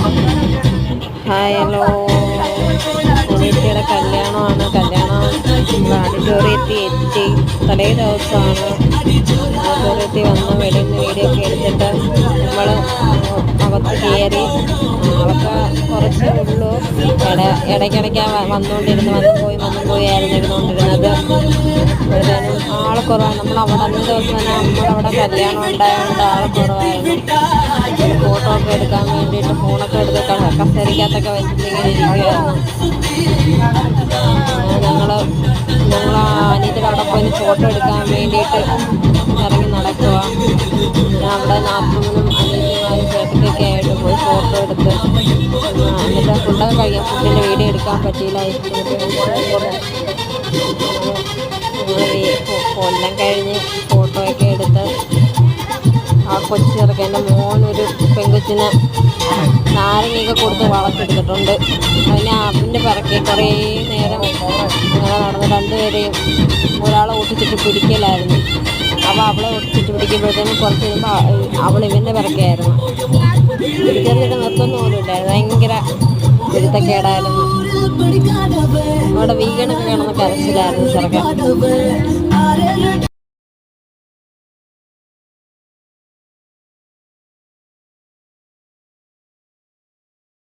Hi hello, അനിയത്തിയുടെ കല്യാണമാണ്. കല്യാണം ഓഡിറ്റോറിയത്തിൽ എത്തി. തലേ ദിവസമാണ് ഓഡിറ്റോറിയത്തിൽ വന്ന് വെളിയിൽ നിന്ന് വീഡിയോ ഒക്കെ എടുത്തിട്ട് നമ്മൾ അകത്ത് കയറി. ആളൊക്കെ കുറച്ചേ ഉള്ളൂ. ഇടയ്ക്കിടയ്ക്ക് വന്നും പോയി ആയിരുന്നു ഇരുന്നുകൊണ്ടിരുന്നത്. അപ്പോഴത്തേനും ആൾ കുറവാണ്. നമ്മളവിടെ അന്ന് ദിവസം തന്നെ നമ്മളവിടെ കല്യാണം ഉണ്ടായതുകൊണ്ട് ആൾ കുറവായിരുന്നു. ഫോട്ടോ ഒക്കെ എടുക്കാൻ വേണ്ടിയിട്ട് ഫോണൊക്കെ എടുത്ത് കസേരയ്ക്കകത്തൊക്കെ വെച്ചിട്ടിങ്ങനെ ഇരിക്കുകയായിരുന്നു. ഞങ്ങൾ അനിയത്തിൻ്റെ അവിടെ പോയി ഫോട്ടോ എടുക്കാൻ വേണ്ടിയിട്ട് ഇറങ്ങി നടക്കുക. അവിടെ നാത്തൂനും അനിയത്തിമാരും ചേട്ടക്കൊക്കെ ആയിട്ട് പോയി ഫോട്ടോ എടുത്ത് എന്നിട്ട് ഫുഡൊക്കെ കഴിയാൻ ഫുഡിൻ്റെ വീഡിയോ എടുക്കാൻ പറ്റിയില്ല. എല്ലാം കഴിഞ്ഞ് ഫോട്ടോയൊക്കെ എടുത്ത് ആ കൊച്ചു ചെറുക്കൻ്റെ മോനൊരു പെങ്കൊച്ചിനെ നാരങ്ങയൊക്കെ കൊടുത്ത് വളർത്തെടുത്തിട്ടുണ്ട്. അതിൻ്റെ പിറകെ കുറേ നേരം അങ്ങനെ നടന്ന് രണ്ടുപേരെയും ഒരാളെ ഒട്ടിച്ചിട്ട് പിടിക്കലായിരുന്നു. അപ്പോൾ അവളെ ഒട്ടിച്ചിട്ട് പിടിക്കുമ്പോഴത്തേനും കുറച്ച് കഴിയുമ്പോൾ അവൾ ഇവൻ്റെ പിറകെയായിരുന്നു. പിടിച്ചെറിഞ്ഞിട്ട് നിർത്തുന്ന പോലും ഇല്ലായിരുന്നു. ഭയങ്കര കുരുത്തക്കേടായിരുന്നു. അവിടെ വീഗണൊക്കെ കിടന്ന് കരച്ചിലായിരുന്നു ചെറുക്കൻ.